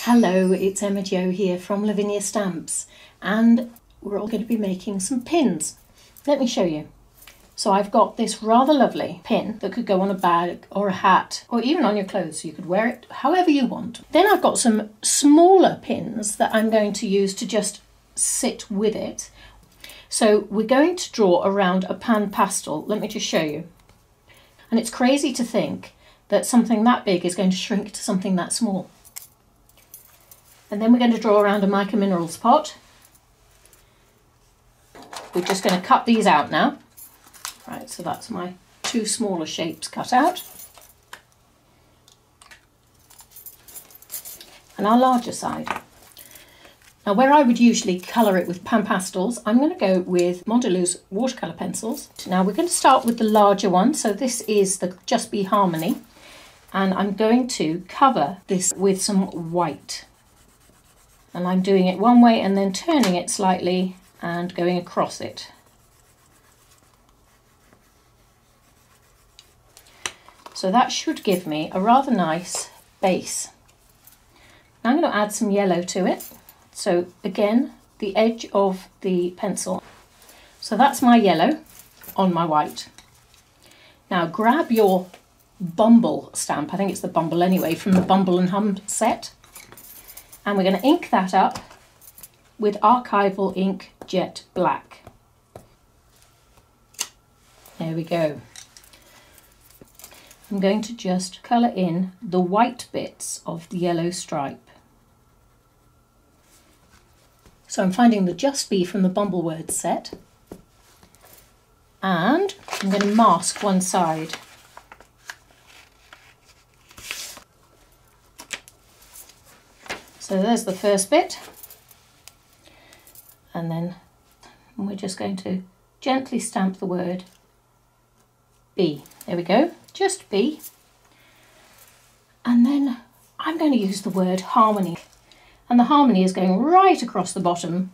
Hello, it's Emma Jo here from Lavinia Stamps, and we're all going to be making some pins. Let me show you. So I've got this rather lovely pin that could go on a bag or a hat or even on your clothes, so you could wear it however you want. Then I've got some smaller pins that I'm going to use to just sit with it. So we're going to draw around a pan pastel. Let me just show you. And it's crazy to think that something that big is going to shrink to something that small. And then we're going to draw around a mica minerals pot. We're just going to cut these out now. Right, so that's my two smaller shapes cut out. And our larger side. Now where I would usually colour it with pan pastels, I'm going to go with Mondeluz watercolour pencils. Now we're going to start with the larger one. So this is the Just Be Harmony. And I'm going to cover this with some white. And I'm doing it one way and then turning it slightly and going across it. So that should give me a rather nice base. Now I'm going to add some yellow to it. So again, the edge of the pencil. So that's my yellow on my white. Now grab your Bumble stamp, I think it's the Bumble anyway, from the Bumble and Hum set. And we're going to ink that up with Archival Ink Jet Black. There we go. I'm going to just colour in the white bits of the yellow stripe. So I'm finding the Just Be from the Bumble Words set. And I'm going to mask one side. So there's the first bit, and then we're just going to gently stamp the word Be. There we go, just Be. And then I'm going to use the word Harmony, and the harmony is going right across the bottom.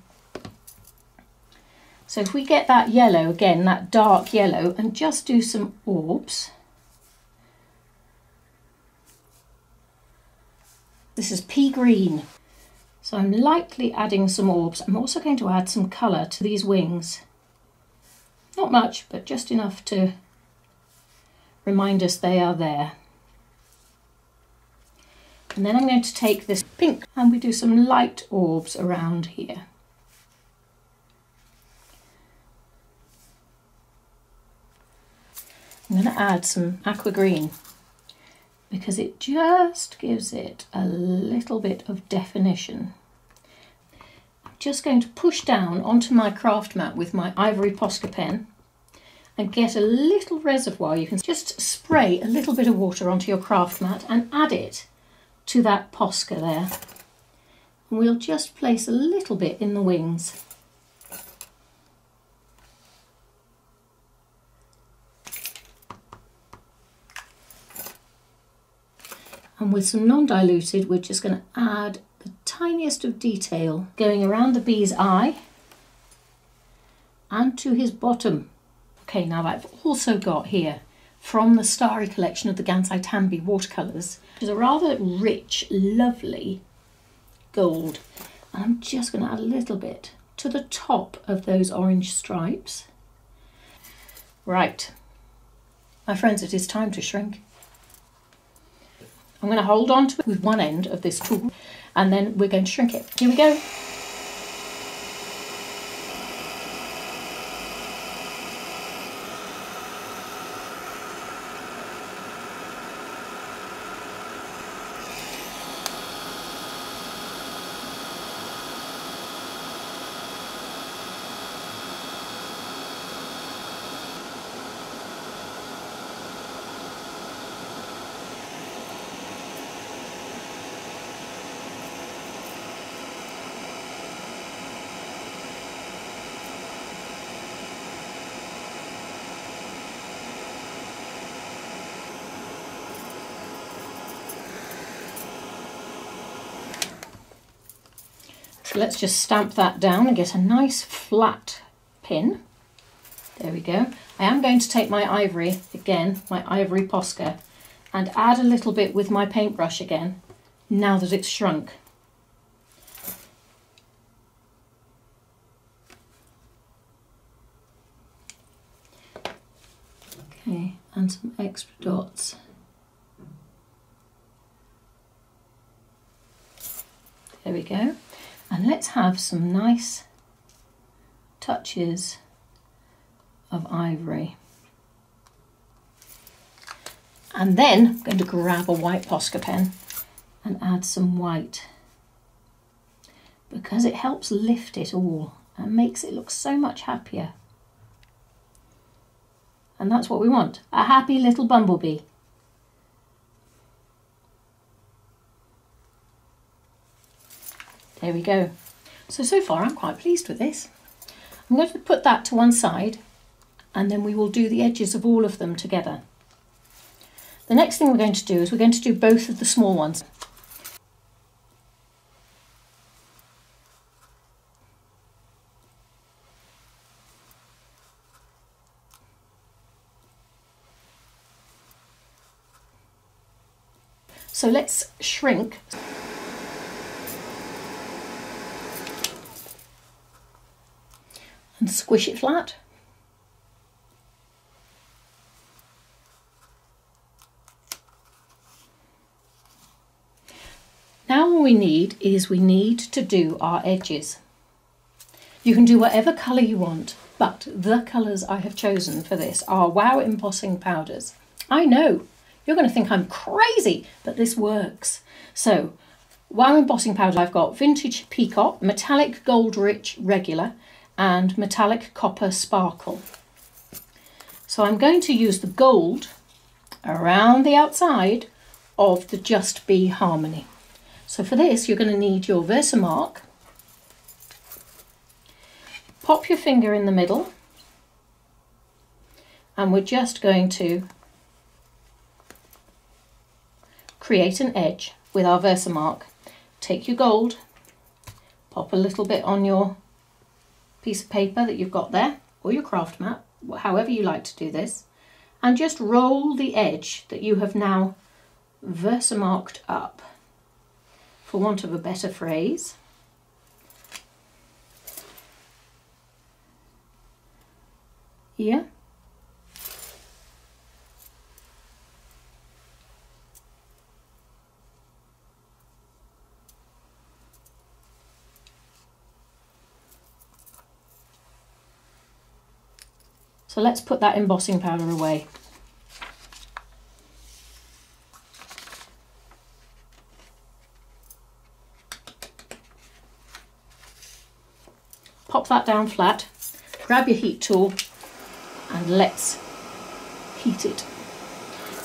So if we get that yellow again, that dark yellow, and just do some orbs. This is pea green, so I'm lightly adding some orbs. I'm also going to add some colour to these wings. Not much, but just enough to remind us they are there. And then I'm going to take this pink and we do some light orbs around here. I'm going to add some aqua green, because it just gives it a little bit of definition. I'm just going to push down onto my craft mat with my ivory Posca pen and get a little reservoir. You can just spray a little bit of water onto your craft mat and add it to that Posca there. And we'll just place a little bit in the wings. And with some non-diluted, we're just going to add the tiniest of detail going around the bee's eye and to his bottom. Okay, now I've also got here from the Starry collection of the Ganzi watercolours, which is a rather rich, lovely gold. And I'm just going to add a little bit to the top of those orange stripes. Right, my friends, it is time to shrink. I'm going to hold on to it with one end of this tool and then we're going to shrink it. Here we go. So let's just stamp that down and get a nice flat pin. There we go. I am going to take my ivory again, my ivory Posca, and add a little bit with my paintbrush again, now that it's shrunk. Okay, and some extra dots. There we go. And let's have some nice touches of ivory. And then I'm going to grab a white Posca pen and add some white, because it helps lift it all and makes it look so much happier. And that's what we want, a happy little bumblebee. There we go. So far I'm quite pleased with this. I'm going to put that to one side, and then we will do the edges of all of them together. The next thing we're going to do is we're going to do both of the small ones. So let's shrink. And squish it flat. Now all we need to do our edges. You can do whatever colour you want, but the colours I have chosen for this are Wow Embossing Powders. I know, you're going to think I'm crazy, but this works. So, Wow Embossing Powder, I've got Vintage Peacock, Metallic Gold Rich Regular, and Metallic Copper Sparkle. So I'm going to use the gold around the outside of the Just Be Harmony. So for this you're going to need your Versamark. Pop your finger in the middle, and we're just going to create an edge with our Versamark. Take your gold, pop a little bit on your piece of paper that you've got there, or your craft mat, however you like to do this, and just roll the edge that you have now Versamarked up, for want of a better phrase. Here. So let's put that embossing powder away. Pop that down flat, grab your heat tool, and let's heat it.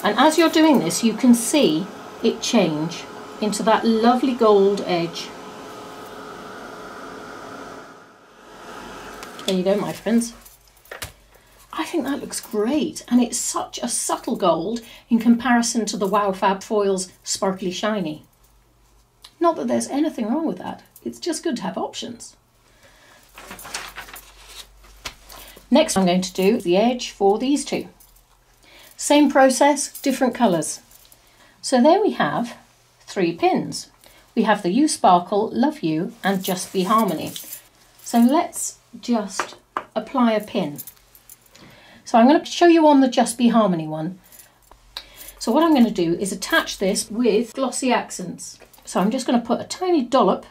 And as you're doing this, you can see it change into that lovely gold edge. There you go, my friends. I think that looks great, and it's such a subtle gold in comparison to the Wow Fab Foil's sparkly shiny. Not that there's anything wrong with that, it's just good to have options. Next I'm going to do the edge for these two. Same process, different colours. So there we have 3 pins. We have the You Sparkle, Love You and Just Be Harmony. So let's just apply a pin. So I'm going to show you on the Just Be Harmony one. So what I'm going to do is attach this with glossy accents. So I'm just going to put a tiny dollop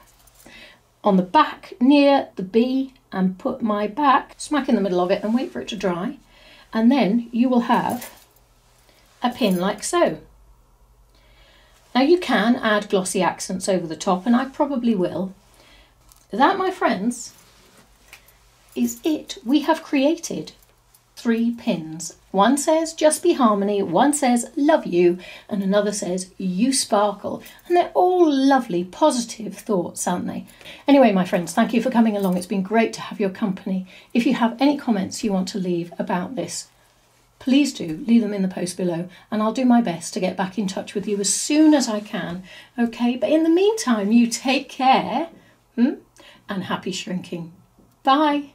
on the back near the B and put my back smack in the middle of it and wait for it to dry. And then you will have a pin like so. Now you can add glossy accents over the top, and I probably will. That, my friends, is it. We have created 3 pins. One says Just Be Harmony, one says Love You, and another says You Sparkle. And they're all lovely, positive thoughts, aren't they? Anyway, my friends, thank you for coming along. It's been great to have your company. If you have any comments you want to leave about this, please do leave them in the post below, and I'll do my best to get back in touch with you as soon as I can. Okay, but in the meantime, you take care, and happy shrinking. Bye.